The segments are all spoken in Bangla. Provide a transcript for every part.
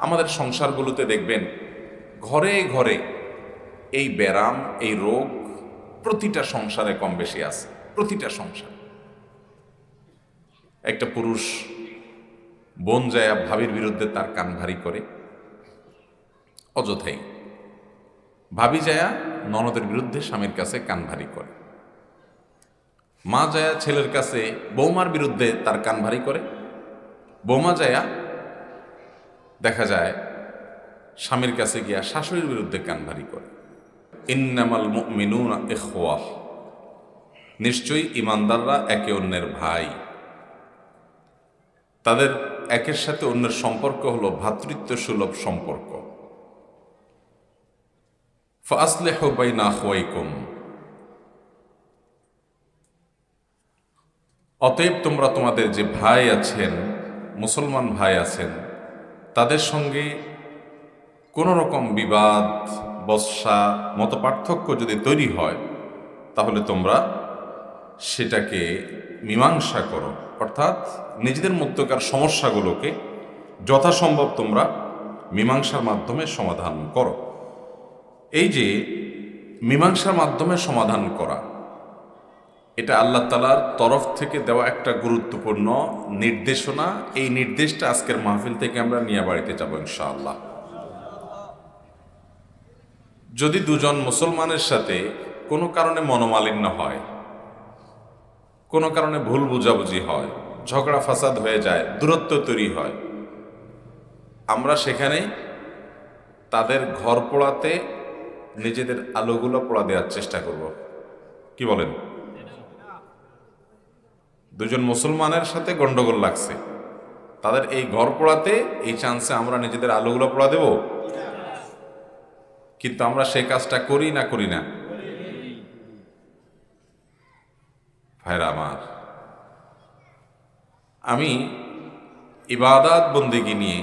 আমাদের সংসারগুলোতে দেখবেন ঘরে ঘরে এই ব্যারাম, এই রোগ প্রতিটা সংসারে কম বেশি আছে। প্রতিটা সংসার। একটা পুরুষ বোন যায় ভাবির বিরুদ্ধে তার কান ভারী করে অযথাই, ভাবি যায়া ননদের বিরুদ্ধে স্বামীর কাছে কান ভারী করে, মা যায়া ছেলের কাছে বৌমার বিরুদ্ধে তার কান ভারী করে, বৌমা যায়া দেখা যায় স্বামীর কাছে গিয়া শাশুড়ির বিরুদ্ধে কান ভারী করে। ইন্নামাল মুমিনুনা ইখওয়াহ, নিশ্চয়ই ইমানদাররা একে অন্যের ভাই। তাদের একের সাথে অন্যের সম্পর্ক হলো ভ্রাতৃত্ব সুলভ সম্পর্ক। ফাসলিহু বাইনা আখওয়াইকুম, অতএব তোমরা তোমাদের যে ভাই আছেন, মুসলমান ভাই আছেন, তাদের সঙ্গে কোনো রকম বিবাদ, বচসা, মতপার্থক্য যদি তৈরি হয় তাহলে তোমরা সেটাকে মীমাংসা করো, অর্থাৎ নিজেদের মধ্যকার সমস্যাগুলোকে যথাসম্ভব তোমরা মীমাংসার মাধ্যমে সমাধান করো। এই যে মীমাংসার মাধ্যমে সমাধান করা, এটা আল্লাহ তাআলার তরফ থেকে দেওয়া একটা গুরুত্বপূর্ণ নির্দেশনা। এই নির্দেশটা আজকের মাহফিল থেকে আমরা নিয়ে বাড়িতে যাব ইনশাআল্লাহ। যদি দুজন মুসলমানের সাথে কোনো কারণে মনোমালিন্য হয়, কোনো কারণে ভুল বুঝাবুঝি হয়, ঝগড়া ফাসাদ হয়ে যায়, দূরত্ব তৈরি হয়, আমরা সেখানে তাদের ঘর পোড়াতে নিজেদের আলোগুলো পোড়া দেওয়ার চেষ্টা করব। কি বলেন? দুজন মুসলমানের সাথে গন্ডগোল লাগছে, তাদের এই ঘর পোড়াতে এই চান্সে আমরা নিজেদের আলোগুলো পোড়া দেব? কিন্তু আমরা সেই কাজটা করি না করি না? ভাইরা আমার, আমি ইবাদত বন্দেগী নিয়ে,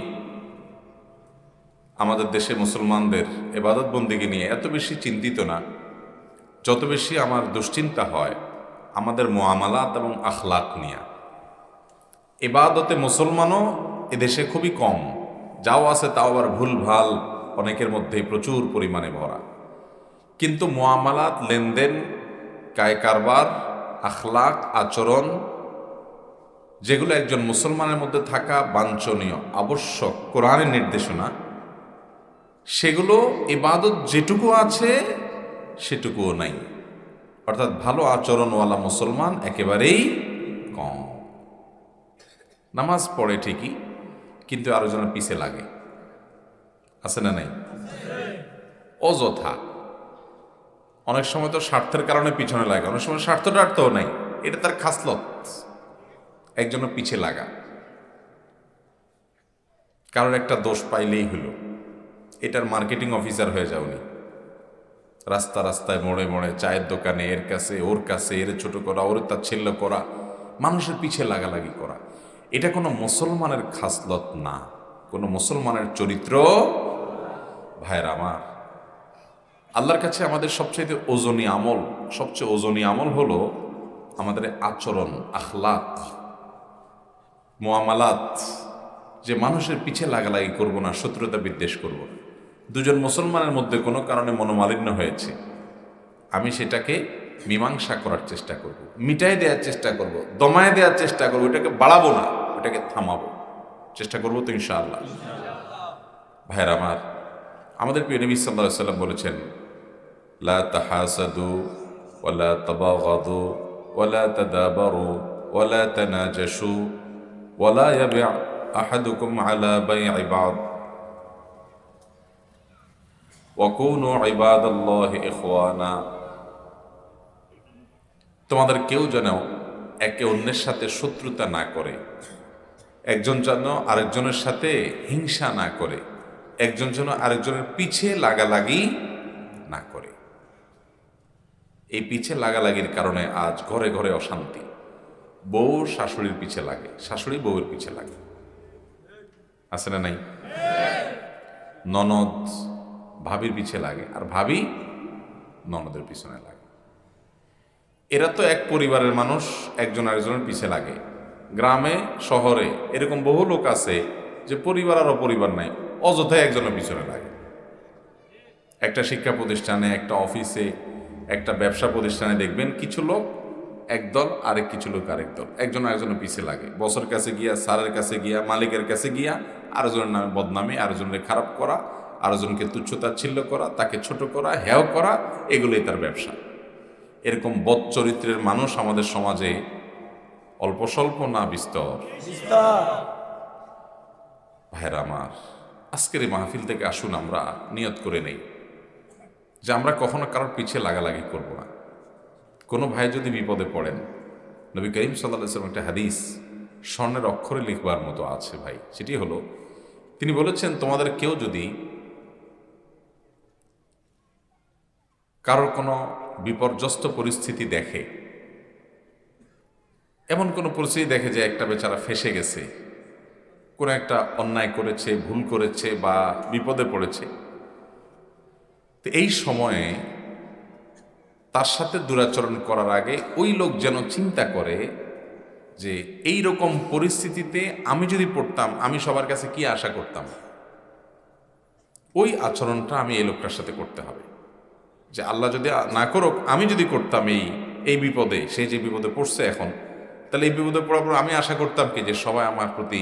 আমাদের দেশে মুসলমানদের ইবাদত বন্দেগী নিয়ে এত বেশি চিন্তিত না, যত বেশি আমার দুশ্চিন্তা হয় আমাদের মুআমালাত এবং আখলাক নিয়ে। ইবাদতে মুসলমানও এদেশে খুবই কম, যাও আছে তাও আবার ভুলভাল অনেকের মধ্যে প্রচুর পরিমাণে ভরা। কিন্তু মুআমালাত, লেনদেন, কায় কারবার, আখলাক, আচরণ, যেগুলো একজন মুসলমানের মধ্যে থাকা বাঞ্ছনীয়, আবশ্যক, কোরআনের নির্দেশনা, সেগুলো ইবাদত যেটুকু আছে সেটুকুও নাই। অর্থাৎ ভালো আচরণওয়ালা মুসলমান একেবারেই কম। নামাজ পড়ে ঠিকই, কিন্তু আরো জনের পিছে লাগে, আছে না নাই? অযথা। অনেক সময় তো স্বার্থের কারণে পিছনে লাগে, অনেক সময় স্বার্থ টার্থও নাই, এটা তার খাসলত, একজনের পিছে লাগা। কারোর একটা দোষ পাইলেই হলো, এটার মার্কেটিং অফিসার হয়ে যাওনি। রাস্তা রাস্তায়, মোড়ে মোড়ে, চায়ের দোকানে, এর কাছে ওর কাছে, এর ছোট করা, ওর তাচ্ছিল্য করা, মানুষের পিছে লাগালাগি করা, এটা কোনো মুসলমানের খাসলত না, কোনো মুসলমানের চরিত্র। ভাইয়ের আমার, আল্লাহর কাছে আমাদের সবচেয়ে ওজনী আমল হলো আমাদের আচরণ, আখলাক, মুআমালাত, যে মানুষের পিছে লাগালাগি করব না, শত্রুতা বিদ্বেষ করব না। দুজন মুসলমানের মধ্যে কোনো কারণে মনোমালিন্য হয়েছে, আমি সেটাকে মীমাংসা করার চেষ্টা করব, মিটাই দেওয়ার চেষ্টা করব, দমায় দেওয়ার চেষ্টা করব, এটাকে বাড়াবো না, এটাকে থামাবো, চেষ্টা করবো তো ইনশাআল্লাহ। ভাইয়ের আমার, আমাদের প্রিয় নবী সাল্লাল্লাহু আলাইহি ওয়াসাল্লাম বলেছেন, লা তাহাসাদু ওয়ালা তাবাগাদু ওয়ালা তাদাবারু ওয়ালা তানাজাশু ওয়ালা ইয়াবি' আহাদুকুম আলা বাই'i বা'দ ওয়া কুনু ইবাদাল্লাহি ইখওয়ানা। তোমাদের কেউ যেন একে অন্যের সাথে শত্রুতা না করে, একজন যেন আরেকজনের সাথে হিংসা না করে, একজন যেন আরেকজনের পিছে লাগালাগি না করে। এই পিছে লাগালাগির কারণে আজ ঘরে ঘরে অশান্তি। বউ শাশুড়ির পিছে লাগে, শাশুড়ি বউয়ের পিছে লাগে, আছে না নাই? ননদ ভাবির পিছে লাগে, আর ভাবি ননদের পিছনে লাগে। এরা তো এক পরিবারের মানুষ, একজন আরেকজনের পিছে লাগে। গ্রামে শহরে এরকম বহু লোক আছে যে পরিবার আর অপরিবার নাই, অযথায় একজনের পিছনে লাগে। একটা শিক্ষা প্রতিষ্ঠানে, একটা অফিসে, একটা ব্যবসা প্রতিষ্ঠানে দেখবেন কিছু লোক একদল, আরেক কিছু লোক আরেক দল, একজন আরেকজনের পিছে লাগে। বসের কাছে গিয়া, স্যারের কাছে গিয়া, মালিকের কাছে গিয়া আরেকজনের নামে বদনামে, আরেকজনের খারাপ করা, আরেকজনকে তুচ্ছতাচ্ছিল্য করা, তাকে ছোট করা, হেয় করা, এগুলোই তার ব্যবসা। এরকম বদ চরিত্রের মানুষ আমাদের সমাজে অল্প স্বল্প না বিস্তর? ভাইরা আমার, আজকের এই মাহফিল থেকে আসুন আমরা নিয়ত করে নেই যে আমরা কখনো কারোর পিছিয়ে লাগালাগি করব না। কোনো ভাই যদি বিপদে পড়েন, নবী করিম সাল্লাল্লাহু আলাইহি ওয়াসাল্লাম একটা হাদিস স্বর্ণের অক্ষরে লিখবার মতো আছে ভাই, সেটি হলো তিনি বলেছেন, তোমাদের কেউ যদি কারোর কোনো বিপর্যস্ত পরিস্থিতি দেখে, এমন কোনো পরিস্থিতি দেখে যে একটা বেচারা ফেঁসে গেছে, কোনো একটা অন্যায় করেছে, ভুল করেছে বা বিপদে পড়েছে, তো এই সময়ে তার সাথে দুরাচরণ করার আগে ওই লোক যেন চিন্তা করে যে এই রকম পরিস্থিতিতে আমি যদি পড়তাম আমি সবার কাছে কি আশা করতাম, ওই আচরণটা আমি এই লোকটার সাথে করতে হবে। যে আল্লাহ যদি না করুক, আমি যদি করতাম এই বিপদে, সে যে বিপদে পড়ছে এখন, তাহলে এই বিপদে পড়ার পর আমি আশা করতাম কি যে সবাই আমার প্রতি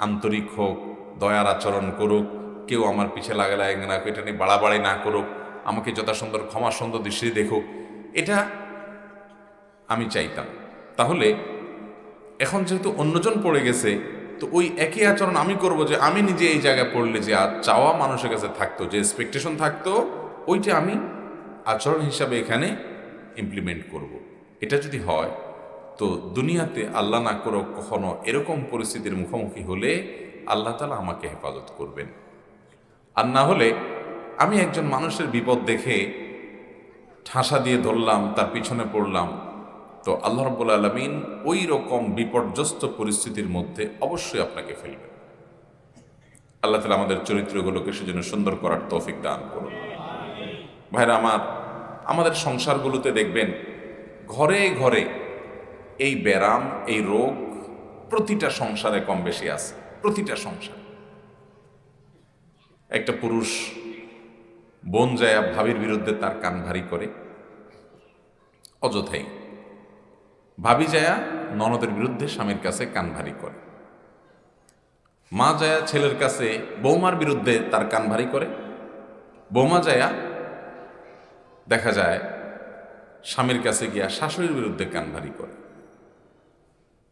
আন্তরিক হোক, দয়ার আচরণ করুক, কেউ আমার পিছে লাগালাগ না, এটা নিয়ে বাড়াবাড়ি না করুক, আমাকে যথাসুন্দর ক্ষমা সুন্দর দৃষ্টি দেখুক, এটা আমি চাইতাম। তাহলে এখন যেহেতু অন্যজন পড়ে গেছে, তো ওই একই আচরণ আমি করব, যে আমি নিজে এই জায়গায় পড়লে যে চাওয়া মানুষের কাছে থাকতো, যে এক্সপেকটেশন থাকতো, ওইটা আমি আচরণ হিসাবে এখানে ইমপ্লিমেন্ট করব। এটা যদি হয় তো দুনিয়াতে আল্লাহ না করো কখনো এরকম পরিস্থিতির মুখোমুখি হলে আল্লাহ তাআলা আমাকে হেফাজত করবেন। আর না হলে আমি একজন মানুষের বিপদ দেখে ঠাসা দিয়ে ধরলাম, তার পিছনে পড়লাম, তো আল্লাহ রাব্বুল আলামিন ওই রকম বিপর্যস্ত পরিস্থিতির মধ্যে অবশ্যই আপনাকে ফেলবেন। আল্লাহ তাআলা আমাদের চরিত্রগুলোকে সেজন্য সুন্দর করার তৌফিক দান করুন। ভাইরা আমার, আমাদের সংসারগুলোতে দেখবেন ঘরে ঘরে এই ব্যারাম, এই রোগ প্রতিটা সংসারে কম বেশি আছে। প্রতিটা সংসার। একটা পুরুষ বোন যায় ভাবির বিরুদ্ধে তার কান ভারী করে অযথাই, ভাবি যায়া ননদের বিরুদ্ধে স্বামীর কাছে কান ভারী করে, মা যায়া ছেলের কাছে বৌমার বিরুদ্ধে তার কান ভারী করে, বৌমা যায়া দেখা যায় স্বামীর কাছে গিয়া শাশুড়ির বিরুদ্ধে কান ভারী করে।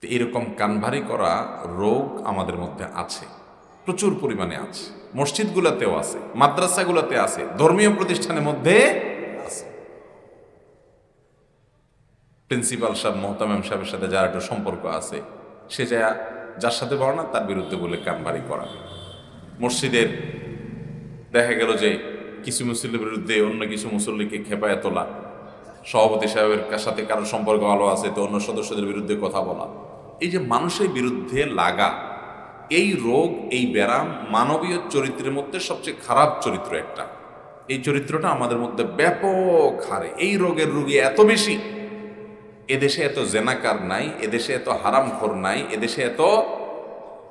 তো এরকম কান ভারী করা রোগ আমাদের মধ্যে আছে, প্রচুর পরিমাণে আছে। মসজিদগুলোতেও আছে, মাদ্রাসাগুলোতে আছে, ধর্মীয় প্রতিষ্ঠানের মধ্যে আছে। প্রিন্সিপাল সাহেব, মোহতামিম সাহেবের সাথে যার একটা সম্পর্ক আছে, সে যার সাথে বর্ণা তার বিরুদ্ধে বলে কান ভারী করা। মসজিদের দেখা গেল যে কিছু মুসল্লির বিরুদ্ধে অন্য কিছু মুসল্লিকে খেপায় তোলা, সভাপতি সাহেবের সাথে কারোর সম্পর্ক ভালো আছে তো অন্য সদস্যদের বিরুদ্ধে কথা বলা, এই যে মানুষের বিরুদ্ধে লাগা, এই রোগ, এই ব্যারাম মানবীয় চরিত্রের মধ্যে সবচেয়ে খারাপ চরিত্র একটা। এই চরিত্রটা আমাদের মধ্যে ব্যাপক হারে, এই রোগের রোগী এত বেশি। এদেশে এত জেনাকার নাই, এদেশে এত হারামখোর নাই, এদেশে এত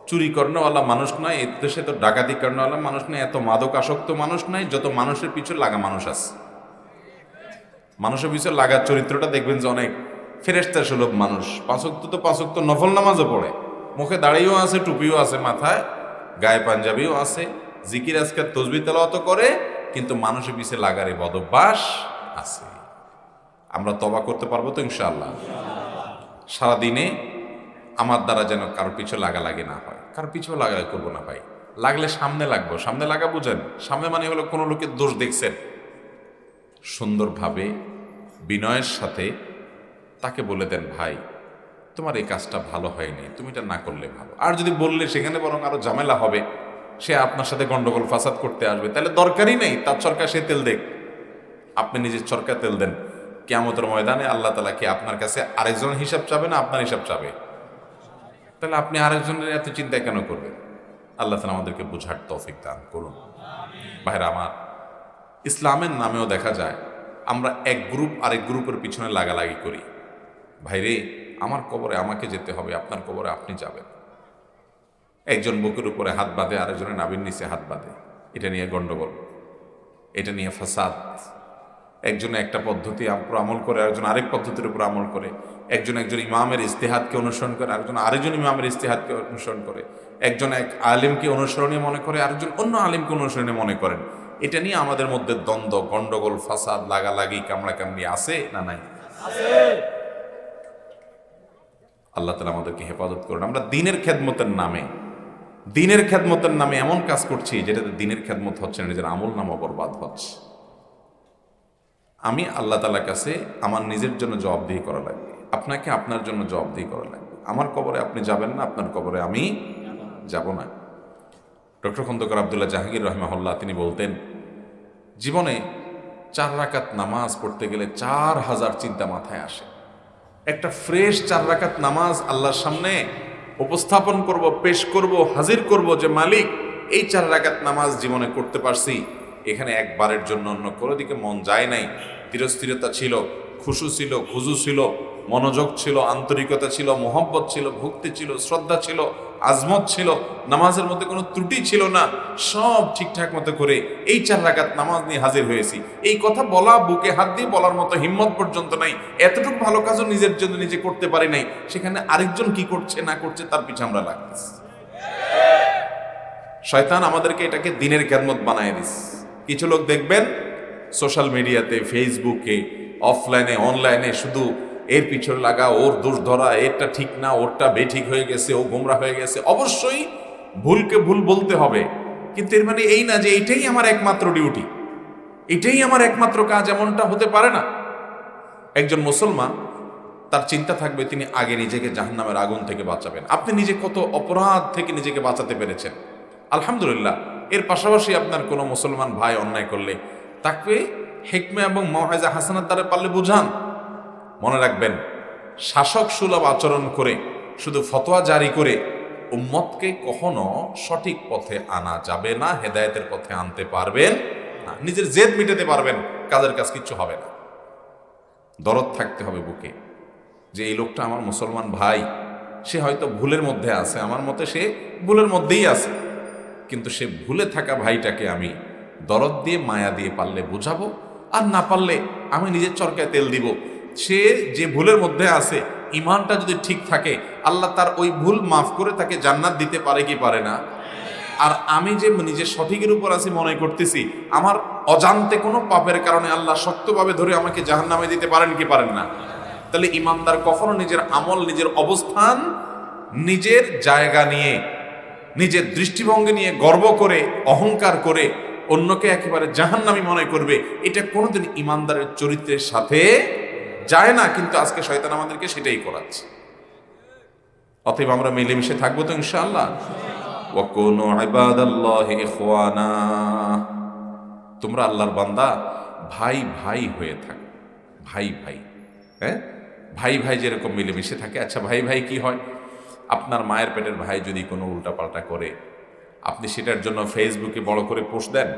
চুরি কর্ণওয়ালা মানুষ নাই, এদেশে এত ডাকাতি কর্ণওয়ালা মানুষ নাই, এত মাদক আসক্ত মানুষ নাই, যত মানুষের পিছনে লাগা মানুষ আছে। মানুষের পিছনে লাগার চরিত্রটা দেখবেন যে অনেক ফেরেশতা সুলভ মানুষ। পাঁচ ওয়াক্ত নফল নামাজও পড়ে, মুখে দাড়িও আছে, টুপিও আছে মাথায়, গায়ে পাঞ্জাবিও আছে, জিকির আজকার তসবিহ তেলাওয়াত করে, কিন্তু মানুষের পিছনে লাগার এই বদভ্যাস আছে। আমরা তওবা করতে পারবো তো ইনশাআল্লাহ? সারাদিনে আমার দ্বারা যেন কারোর পিছু লাগালাগি না হয়, কারোর পিছু লাগালাগি করবো না ভাই। লাগলে সামনে লাগবো। সামনে লাগা বুঝেন? সামনে মানে হলো কোনো লোকের দোষ দেখছেন, সুন্দরভাবে বিনয়ের সাথে তাকে বলে দেন, ভাই তোমার এই কাজটা ভালো হয়নি, তুমি এটা না করলে ভালো। আর যদি বললে সেখানে বরং আরো ঝামেলা হবে, সে আপনার সাথে গন্ডগোল ফাসাদ করতে আসবে, তাহলে দরকারই নেই তার চরকা সে তেল দেখ, আপনি নিজের চরকা তেল দেন। কিয়ামতের ময়দানে আল্লাহ তাআলা কি আপনার কাছে আরেকজনের হিসাব চাবে না আপনার হিসাব চাবে? তাহলে আপনি আরেকজনের এত চিন্তা কেন করবেন? আল্লাহ তাআলা আমাদেরকে বুঝার তৌফিক দান করুন। ভাইরা আমার, ইসলামের নামেও দেখা যায় আমরা এক গ্রুপ আরেক গ্রুপের পিছনে লাগালাগি করি। ভাইরে, আমার কবরে আমাকে যেতে হবে, আপনার কবরে আপনি যাবেন। একজন বুকের উপরে হাত বাঁধে, আরেকজনের নাভির নিচে হাত বাঁধে, এটা নিয়ে গন্ডগোল, এটা নিয়ে ফাসাদ। একজনে একটা পদ্ধতি আমল করে, আরেকজন আরেক পদ্ধতির উপর আমল করে, একজন ইমামের ইস্তেহাদকে অনুসরণ করে, আরেকজন ইমামের ইস্তেহাদকে অনুসরণ করে, একজন এক আলিমকে অনুসরণীয় মনে করে, আরেকজন অন্য আলিমকে অনুসরণীয় মনে করেন। এটা নিয়ে আমাদের মধ্যে দ্বন্দ্ব, গন্ডগোল, ফাসাদ, লাগালাগি, কামড়াকামড়ি আছে না নাই? আল্লাহ তাআলা আমাদেরকে হেফাজত করুন। আমরা দিনের খেদমতের নামে এমন কাজ করছি যেটাতে দিনের খেদমত হচ্ছে না, নিজের আমল নামা বরবাদ হচ্ছে। আমি আল্লাহ তাআলার কাছে আমার নিজের জন্য জবাবদিহি করা লাগবে, আপনাকে আপনার জন্য জবাবদিহি করা লাগবে। আমার কবরে আপনি যাবেন না, আপনার কবরে আমি যাব না। ডক্টর খন্দকার আব্দুল্লাহ জাহাঙ্গীর রাহিমাহুল্লাহ তিনি বলতেন, জীবনে 4 রাকাত নামাজ পড়তে গেলে 4000 চিন্তা মাথায় আসে। একটা ফ্রেশ 4 রাকাত নামাজ আল্লাহর সামনে উপস্থাপন করব, পেশ করব, হাজির করব যে মালিক এই 4 রাকাত নামাজ জীবনে করতে পারছি, এখানে একবারের জন্য অন্য কোনো দিকে মন যায় নাই। ধীরস্থিরতা ছিল, খুশু ছিল, খুজু ছিল, মনোযোগ ছিল, আন্তরিকতা ছিল, মোহব্বত ছিল, ভক্তি ছিল, শ্রদ্ধা ছিল, আজমত ছিল, নামাজের মধ্যে কোনো ত্রুটি ছিল না, সব ঠিকঠাক মতো করে এই 4 রাকাত নামাজ নিয়ে হাজির হয়েছি। এই কথা বলা, বুকে হাত দিয়ে বলার মতো হিম্মত পর্যন্ত নাই। এতটুকু ভালো কাজও নিজের জন্য নিজে করতে পারি নাই, সেখানে আরেকজন কি করছে না করছে তার পিছে আমরা লাগতেছি। শয়তান আমাদেরকে এটাকে দিনের খেদমত বানায় দিস। কিছু লোক দেখবেন সোশ্যাল মিডিয়াতে, ফেসবুকে, অফলাইনে, অনলাইনে শুধু এর পিছনে লাগা, ওর দোষ ধরা, এরটা ঠিক না, ওরটা বেঠিক হয়ে গেছে, ও গোমরা হয়ে গেছে। অবশ্যই ভুলকে ভুল বলতে হবে, কিন্তু এর মানে এই না যে এটাই আমার একমাত্র ডিউটি, এটাই আমার একমাত্র কাজ, এমনটা হতে পারে না। একজন মুসলমান তার চিন্তা থাকবে তিনি আগে নিজেকে জাহান্নামের আগুন থেকে বাঁচাবেন। আপনি নিজে কত অপরাধ থেকে নিজেকে বাঁচাতে পেরেছেন, আলহামদুলিল্লাহ। এর পাশাপাশি আপনার কোনো মুসলমান ভাই অন্যায় করলে তাকে হিকমা এবং মাউইজা হাসানাত দ্বারা পারলে বুঝান। মনে রাখবেন, শাসক সুলভ আচরণ করে, শুধু ফতোয়া জারি করে উম্মতকে কখনো সঠিক পথে আনা যাবে না, হেদায়েতের পথে আনতে পারবেন না। নিজের জেদ মিটাতে পারবেন, কাজের কাজ কিচ্ছু হবে না। দরদ থাকতে হবে বুকে যে এই লোকটা আমার মুসলমান ভাই, সে হয়তো ভুলের মধ্যে আছে, আমার মতে সে ভুলের মধ্যেই আছে, কিন্তু সে ভুলে থাকা ভাইটাকে আমি দরদ দিয়ে, মায়া দিয়ে পারলে বুঝাবো, আর না পারলে আমি নিজের চরকায় তেল দিব। সে যে ভুলের মধ্যে আছে, ইমানটা যদি ঠিক থাকে, আল্লাহ তার ওই ভুল মাফ করে তাকে জান্নাত দিতে পারে কি পারে না? আর আমি যে নিজের সঠিকের উপর আছি মনে করতেছি, আমার অজান্তে কোনো পাপের কারণে আল্লাহ শক্তভাবে ধরে আমাকে জাহান্নামে দিতে পারেন কি পারেন না? তাহলে ইমানদার কখনো নিজের আমল, নিজের অবস্থান, নিজের জায়গা নিয়ে, নিজের দৃষ্টিভঙ্গি নিয়ে গর্ব করে, অহংকার করে অন্যকে একেবারে জাহান্নামী মনে করবে, এটা কোনোদিন ইমানদারের চরিত্রের সাথে যায় না। কিন্তু আজকে শয়তান আমাদেরকে সেটাই করাচ্ছে। অতএব আমরা মিলেমিশে থাকবো তো ইনশাআল্লাহ। ওয়াকুনু ইবাদাল্লাহি ইখওয়ানা, তোমরা আল্লাহর বান্দা ভাই ভাই হয়ে থাকো, ভাই ভাই। হ্যাঁ, ভাই ভাই যেরকম মিলেমিশে থাকে। আচ্ছা, ভাই ভাই কি হয়? আপনার মায়ের পেটের ভাই যদি কোনো উল্টাপাল্টা করে, আপনি সেটার জন্য ফেসবুকে বড় করে পোস্ট দেন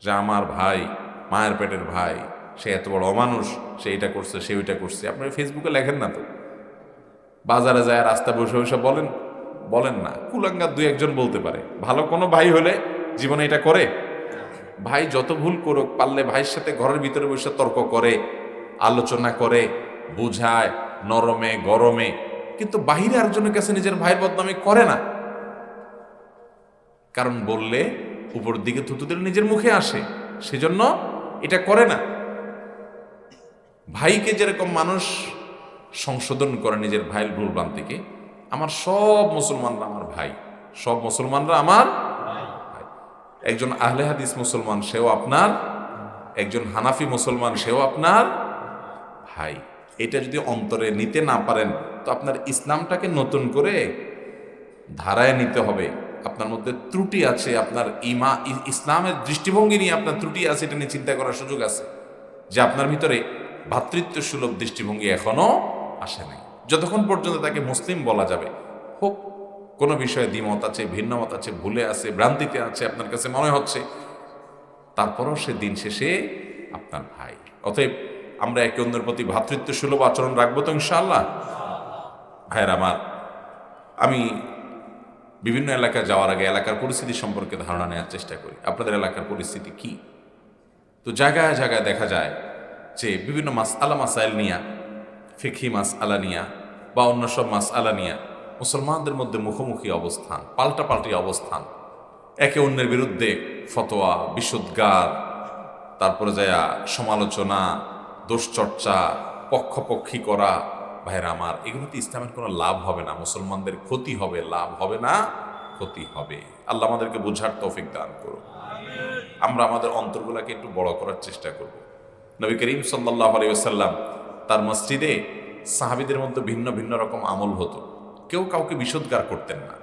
যে আমার ভাই, মায়ের পেটের ভাই, সে এত বড় অমানুষ, সে এটা করছে, সে ওইটা করছে। আপনি ফেসবুকে লেখেন না তো। বাজারে যায় রাস্তা বসে বসে বলেন না। কুলাঙ্গার 2-1 বলতে পারে, ভালো কোনো ভাই হলে জীবনে এটা করে। ভাই যত ভুল করুক, পারলে ভাইয়ের সাথে ঘরের ভিতরে বসে তর্ক করে, আলোচনা করে, বুঝায়, নরমে গরমে, কিন্তু বাহিরে আরেকজনের কাছে নিজের ভাইয়ের বদনামি করে না। কারণ বললে উপর দিকে থুতু দিলে নিজের মুখে আসে, সেজন্য এটা করে না। ভাইকে যেরকম মানুষ সংশোধন করে নিজের ভাইয়ের ভুল ভ্রান্তিকে, আমার সব মুসলমানরা আমার ভাই, সব মুসলমানরা আমার ভাই। একজন আহলে হাদিস মুসলমান সেও আপনার, একজন হানাফি মুসলমান সেও আপনার ভাই। এটা যদি অন্তরে নিতে না পারেন, তো আপনার ইসলামটাকে নতুন করে ধারায় নিতে হবে। আপনার মধ্যে ত্রুটি আছে, আপনার ইসলামের দৃষ্টিভঙ্গি নিয়ে আপনার ত্রুটি আছে, এটা নিয়ে চিন্তা করার সুযোগ আছে যে আপনার ভিতরে ভ্রাতৃত্ব সুলভ দৃষ্টিভঙ্গি এখনো আসে নাই। যতক্ষণ পর্যন্ত তাকে মুসলিম বলা যাবে, হোক কোনো বিষয়ে দ্বিমত আছে, ভিন্নমত আছে, ভুলে আছে, ভ্রান্তিতে আছে, আপনার কাছে মনে হচ্ছে, তারপরও সে দিন শেষে আপনার ভাই। অতএব আমরা একে অন্যের প্রতি ভ্রাতৃত্ব সুলভ আচরণ রাখবো তো ইনশাআল্লাহ। ভাইয়ের আমার, আমি বিভিন্ন এলাকায় যাওয়ার আগে এলাকার পরিস্থিতি সম্পর্কে ধারণা নেওয়ার চেষ্টা করি। আপনাদের এলাকার পরিস্থিতি কি? তো জায়গায় জায়গায় দেখা যায় যে বিভিন্ন মাসাইল নিয়া, ফিকহি মাসআলা নিয়া বা অন্য সব মাসআলা নিয়া মুসলমানদের মধ্যে মুখোমুখি অবস্থান, পাল্টাপাল্টি অবস্থান, একে অন্যের বিরুদ্ধে ফতোয়া, বিশুদ্গার, তারপরে যায় সমালোচনা, দোষচর্চা, পক্ষপক্ষী করা। ভাইরা আমার, এগুলোতে ইসলামের কোনো লাভ হবে না, মুসলমানদের ক্ষতি হবে, লাভ হবে না, ক্ষতি হবে। আল্লাহ আমাদেরকে বোঝার তৌফিক দান করুন। আমরা আমাদের অন্তরগুলোকে একটু বড় করার চেষ্টা করব। নবী করিম সাল্লাল্লাহু আলাইহি ওয়াসাল্লাম তার মসজিদে সাহাবীদের মধ্যে ভিন্ন ভিন্ন রকম আমল হতো। কেউ কাউকে বিশুদ্গার করতেন না।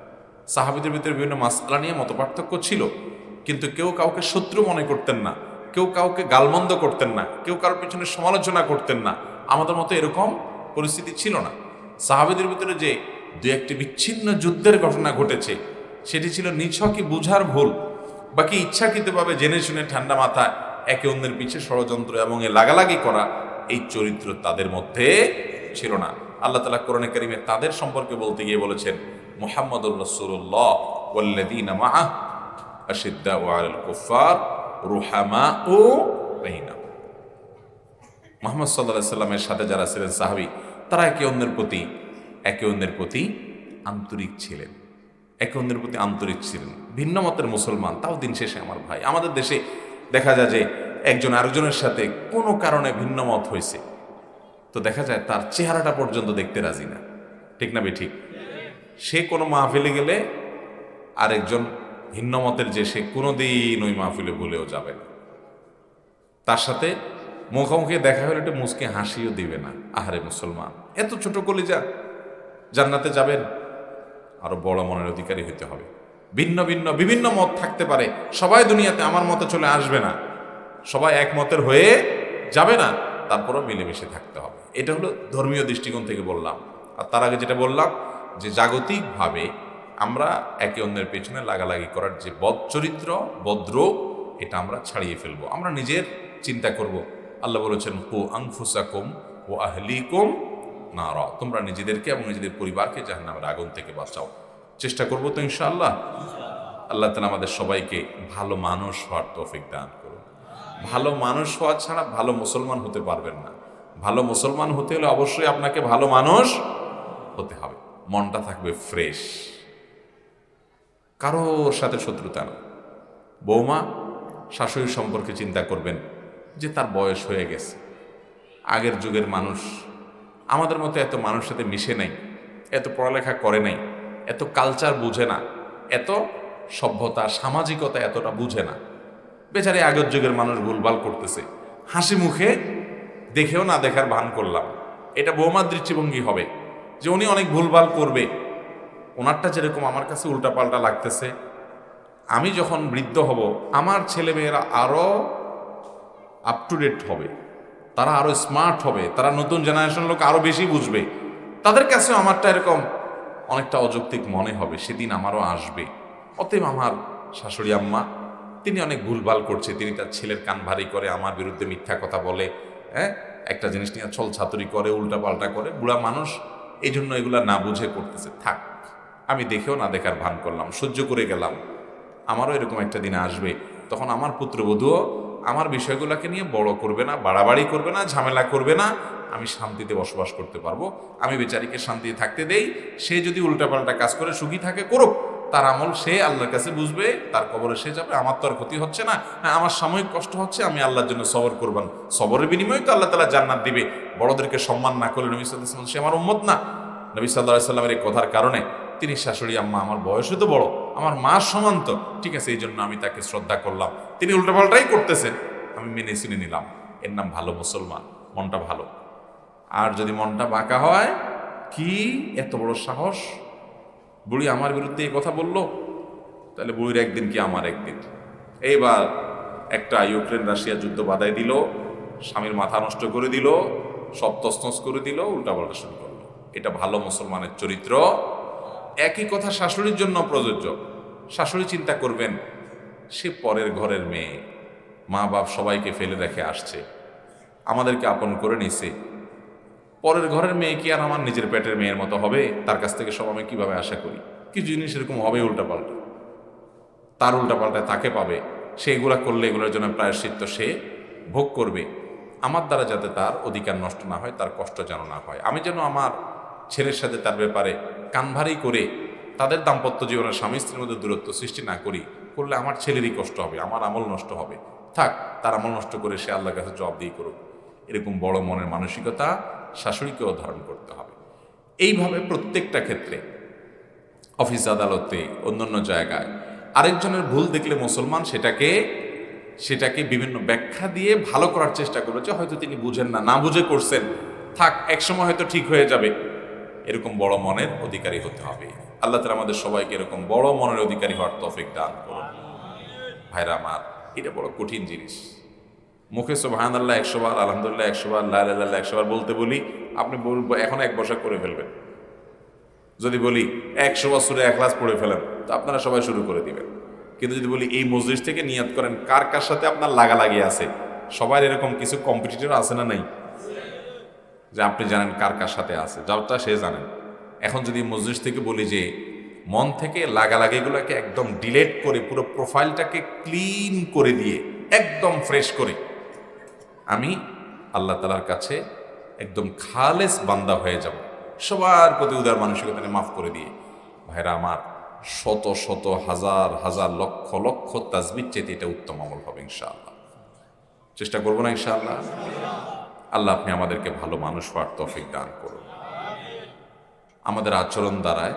সাহাবীদের ভিতরে বিভিন্ন মাসআলা নিয়ে মতপার্থক্য ছিল, কিন্তু কেউ কাউকে শত্রু মনে করতেন না, কেউ কাউকে গালমন্দ করতেন না, কেউ কারোর পিছনে সমালোচনা করতেন না। আমাদের মতো এরকম পরিস্থিতি ছিল না। সাহাবীদের ভিতরে যে দু একটি বিচ্ছিন্ন যুদ্ধের ঘটনা ঘটেছে, সেটি ছিল নিছকই বুঝার ভুল, বাকি ইচ্ছাকৃতভাবে জেনে শুনে ঠান্ডা মাথায় একে অন্যের পিছে ষড়যন্ত্র এবং এ লাগালাগি করা, এই চরিত্র তাদের মধ্যে ছিল না। আল্লাহ তাআলা কোরআনে কারীমে তাদের সম্পর্কে বলতে গিয়ে বলেছেন, মুহাম্মাদুর রাসূলুল্লাহ ওয়াল্লাযীনা মাআহু আশিদ্দাউ আলাল কুফফার রুহামাউ বাইনাহুম। মুহাম্মদ সাল্লাল্লাহু আলাইহি সাল্লামের সাথে যারা ছিলেন সাহাবী, তারা একে অন্যের প্রতি আন্তরিক ছিলেন, একে অন্যের প্রতি আন্তরিক ছিলেন। ভিন্ন মতের মুসলমান, তাও দিন শেষে আমার ভাই। আমাদের দেশে দেখা যায় যে একজন আরেকজনের সাথে কোনো কারণে ভিন্ন মত হয়েছে, তো দেখা যায় তার চেহারাটা পর্যন্ত দেখতে রাজি না, ঠিক না ঠিক? সে কোনো মাহফিলে গেলে আরেকজন ভিন্ন মতের যে, সে কোনোদিন ওই মাহফিলে ভুলেও যাবে না। তার সাথে মুখোমুখি দেখা হলে একটু মুচকে হাসিও দিবে না। আহারে মুসলমান, এত ছোট কলিজা, জান্নাতে যাবেন? আরো বড় মনের অধিকারী হতে হবে। বিভিন্ন মত থাকতে পারে, সবাই দুনিয়াতে আমার মতে চলে আসবে না, সবাই একমতের হয়ে যাবে না, তারপরও মিলেমিশে থাকতে হবে। এটা হলো ধর্মীয় দৃষ্টিকোণ থেকে বললাম। আর তার আগে যেটা বললাম যে জাগতিকভাবে আমরা একে অন্যের পেছনে লাগালাগি করার যে বদচরিত্র, বদ্রোগ, এটা আমরা ছাড়িয়ে ফেলবো। আমরা নিজের চিন্তা করব। আল্লাহ বলেছেন, কু আনফুসাকুম ও আহলিকুম নারা, তোমরা নিজেদেরকে এবং নিজেদের পরিবারকে জাহান্নামের আগুন থেকে বাঁচাও। চেষ্টা করবো তো ইনশাআল্লাহ। আল্লাহ তাআলা আমাদের সবাইকে ভালো মানুষ হওয়ার তৌফিক দান করুন। ভালো মানুষ হওয়া ছাড়া ভালো মুসলমান হতে পারবেন না। ভালো মুসলমান হতে হলে অবশ্যই আপনাকে ভালো মানুষ হতে হবে। মনটা থাকবে ফ্রেশ, কারোর সাথে শত্রুতা না। বৌমা শাশুড়ির সম্পর্কে চিন্তা করবেন যে তার বয়স হয়ে গেছে, আগের যুগের মানুষ, আমাদের মতো এত মানুষের সাথে মিশে নাই, এত পড়ালেখা করে নাই, এত কালচার বুঝে না, এত সভ্যতা সামাজিকতা এতটা বুঝে না। বেচারি আগের যুগের মানুষ ভুলভাল করতেছে, হাসি মুখে দেখেও না দেখার ভান করলাম। এটা বৌমার দৃষ্টিভঙ্গি হবে যে উনি অনেক ভুলভাল করবে, ওনারটা যেরকম আমার কাছে উল্টাপাল্টা লাগতেছে, আমি যখন বৃদ্ধ হব আমার ছেলেমেয়েরা আরও আপ টু ডেট হবে, তারা আরো স্মার্ট হবে, তারা নতুন জেনারেশন লোক আরো বেশি বুঝবে, তাদের কাছেও আমারটা এরকম অনেকটা অযৌক্তিক মনে হবে, সেদিন আমারও আসবে। অতএব আমার শাশুড়ি আম্মা, তিনি অনেক ভুলভাল করছে, তিনি তার ছেলের কান ভারী করে, আমার বিরুদ্ধে মিথ্যা কথা বলে, একটা জিনিস নিয়ে ছল ছাতুরি করে, উল্টা পাল্টা করে, বুড়া মানুষ, এই জন্য এগুলা না বুঝে করতেছে। থাক, আমি দেখেও না দেখার ভান করলাম, সহ্য করে গেলাম। আমারও এরকম একটা দিন আসবে, তখন আমার পুত্রবধূও আমার বিষয়গুলোকে নিয়ে বড় করবে না, বাড়াবাড়ি করবে না, ঝামেলা করবে না, আমি শান্তিতে বসবাস করতে পারবো। আমি বেচারিকে শান্তিতে থাকতে দেই, সে যদি উল্টাপাল্টা কাজ করে সুখী থাকে করুক, তার আমল সে আল্লাহর কাছে বুঝবে, তার কবরে সে যাবে, আমার তো আর ক্ষতি হচ্ছে না। হ্যাঁ, আমার সাময়িক কষ্ট হচ্ছে, আমি আল্লাহর জন্য সবর করবেন, সবরের বিনিময়ে তো আল্লাহ তাআলা জান্নাত দিবে। বড়দেরকে সম্মান না করলে নবী সাল্লাল্লাহু আলাইহি ওয়াসাল্লাম, সে আমার উম্মত না? নবী সাল্লাল্লাহু আলাইহি ওয়াসাল্লামের এই কথার কারণে তিনি শাশুড়ি আম্মা, আমার বয়সে তো বড়, আমার মার সমান তো, ঠিক আছে, এই জন্য আমি তাকে শ্রদ্ধা করলাম। তিনি উল্টাপাল্টাই করতেছেন, আমি মেনে চিনে নিলাম, এর নাম ভালো মুসলমান, মনটা ভালো। আর যদি মনটা বাঁকা হয়, কি এত বড় সাহস, বুড়ি আমার বিরুদ্ধে এই কথা বললো, তাহলে বুড়ির একদিন কি আমার একদিন। এইবার একটা ইউক্রেন রাশিয়া যুদ্ধ বাধাই দিল, স্বামীর মাথা নষ্ট করে দিল, সব তছনছ করে দিল, উল্টাপাল্টা শুরু করলো। এটা ভালো মুসলমানের চরিত্র। একই কথা শাশুড়ির জন্য প্রযোজ্য। শাশুড়ি চিন্তা করবেন, সে পরের ঘরের মেয়ে, মা বাপ সবাইকে ফেলে রেখে আসছে, আমাদেরকে আপন করে নিছে, পরের ঘরের মেয়ে কি আর আমার নিজের পেটের মেয়ের মতো হবে? তার কাছ থেকে সব আমি কিভাবে আশা করি? কিছু জিনিস এরকম হবে উল্টাপাল্টা, তার উল্টাপাল্টায় তাকে পাবে, সে এগুলা করলে এগুলোর জন্য প্রায়শ্চিত্ত সে ভোগ করবে। আমার দ্বারা যাতে তার অধিকার নষ্ট না হয়, তার কষ্ট যেন না হয়, আমি যেন আমার ছেলের সাথে তার ব্যাপারে কানভারি করে তাদের দাম্পত্য জীবনের স্বামী স্ত্রীর মধ্যে দূরত্ব সৃষ্টি না করি, করলে আমার ছেলেরই কষ্ট হবে, আমার আমল নষ্ট হবে। থাক, তার আমল নষ্ট করে সে আল্লাহর কাছে জবাবদিহি করুক। এরকম বড় মনের মানসিকতা শাশুড়িকেও ধারণ করতে হবে। এইভাবে প্রত্যেকটা ক্ষেত্রে, অফিস আদালতে, অন্যান্য জায়গায় আরেকজনের ভুল দেখলে মুসলমান সেটাকে বিভিন্ন ব্যাখ্যা দিয়ে ভালো করার চেষ্টা করবে, যে হয়তো তিনি বুঝেন না, না বুঝে করছেন, থাক, একসময় হয়তো ঠিক হয়ে যাবে। এরকম বড় মনের অধিকারী হতে হবে। আল্লাহ তাআলা আমাদের সবাইকে এরকম বড় মনের অধিকারী হওয়ার তৌফিক দান করুন। ভাইরা আমার, এটা বড় কঠিন জিনিস। মুখে সুবহানাল্লাহ 100 বার, আলহামদুলিল্লাহ 100 বার, লা ইলাহা ইল্লাল্লাহ 100 বার বলতে বলি, আপনি বলবো এখন এক বসা করে ফেলবেন। যদি বলি 100 বার সূরা ইখলাস পড়ে ফেলেন, তো আপনারা সবাই শুরু করে দিবেন। কিন্তু যদি বলি এই মজলিস থেকে নিয়াত করেন, কার কার সাথে আপনার লাগালাগি আছে, সবার এরকম কিছু কম্পিটিটর আছে না নাই, যে আপনি জানেন কার কার সাথে আছে, যাওটা সে জানেন। এখন যদি মজলিস থেকে বলি যে মন থেকে লাগালাগিগুলোকে একদম ডিলেট করে পুরো প্রোফাইলটাকে ক্লিন করে দিয়ে একদম ফ্রেশ করে আমি আল্লাহ তাআলার কাছে একদম খালেস বান্দা হয়ে যাব, সবার প্রতি উদার মানসিকতা নিয়ে মাফ করে দিয়ে, ভাইরা আমার, শত শত হাজার হাজার লক্ষ লক্ষ তাসবিহ চেয়ে এটা উত্তম আমল হবে ইনশাআল্লাহ। চেষ্টা করবো না ইনশাআল্লাহ? আল্লাহ আপনি আমাদেরকে ভালো মানুষ হওয়ার তৌফিক দান করুন। আমাদের আচরণ দ্বারায়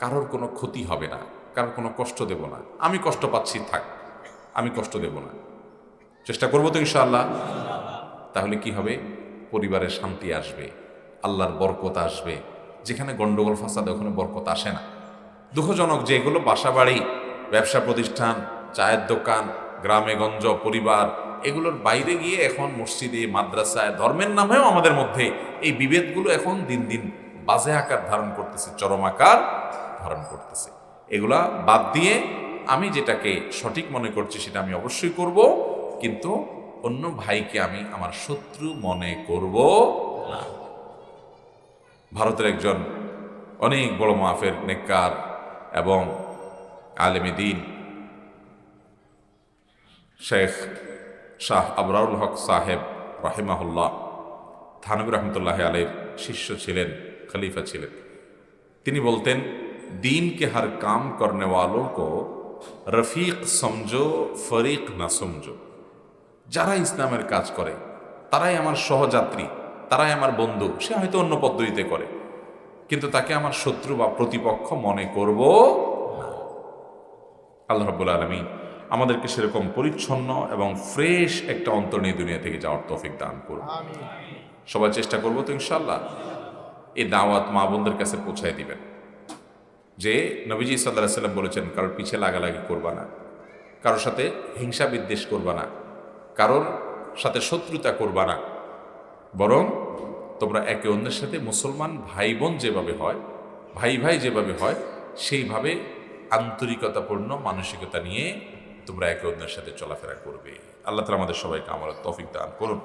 কারোর কোনো ক্ষতি হবে না, কারোর কোনো কষ্ট দেব না। আমি কষ্ট পাচ্ছি, থাক, আমি কষ্ট দেব না, চেষ্টা করবো তো ইনশাআল্লাহ। তাহলে কি হবে? পরিবারের শান্তি আসবে, আল্লাহর বরকত আসবে। যেখানে গন্ডগোল ফাসাদ, ওখানে বরকত আসে না। দুঃখজনক যে এগুলো বাসা বাড়ি, ব্যবসা প্রতিষ্ঠান, চায়ের দোকান, গ্রামে গঞ্জ, পরিবার, এগুলোর বাইরে গিয়ে এখন মসজিদে, মাদ্রাসায়, ধর্মের নামেও আমাদের মধ্যে এই বিভেদগুলো এখন দিন দিন বাজে আকার ধারণ করতেছে, চরম আকার ধারণ করতেছে। এগুলা বাদ দিয়ে আমি যেটাকে সঠিক মনে করছি সেটা আমি অবশ্যই করব, কিন্তু অন্য ভাইকে আমি আমার শত্রু মনে করব না। ভারতের একজন অনেক বড় মাফের নেককার এবং আলেমে দ্বীন শেখ শাহ আবরারুল হক সাহেব রাহিমাহুল্লাহ থানভী রহমতুল্লাহ আলাইহির শিষ্য ছিলেন, খলিফা ছিলেন। তিনি বলতেন, दीन के हर काम करने वालों को रफीक समझो, फरीक ना समझो। যারা ইসলামের কাজ করে তারাই আমার সহযাত্রী, তারাই আমার বন্ধু। সে হয়তো অন্য পদ্ধতিতে করে, কিন্তু তাকে আমার শত্রু বা প্রতিপক্ষ মনে করব না। আল্লাহ রাব্বুল আলামিন আমাদেরকে সেরকম পরিচ্ছন্ন এবং ফ্রেশ একটা অন্তর নিয়ে দুনিয়া থেকে যাওয়ার তৌফিক দান করুন। সবাই চেষ্টা করবো তো ইনশাআল্লাহ। এই দাওয়াত মা বোনদের কাছে পৌঁছায় দিবেন যে নবীজি সাল্লাল্লাহু আলাইহি ওয়াসাল্লাম বলেছেন, কারোর পিছে লাগালাগি করবা না, কারোর সাথে হিংসা বিদ্বেষ করবা না, কারোর সাথে শত্রুতা করবা না, বরং তোমরা একে অন্যের সাথে মুসলমান ভাই বোন যেভাবে হয়, ভাই ভাই যেভাবে হয়, সেইভাবে আন্তরিকতাপূর্ণ মানসিকতা নিয়ে তোমরা একে অন্যের সাথে চলাফেরা করবে। আল্লাহ তাআলা আমাদের সবাইকে আমলের তৌফিক দান করুন।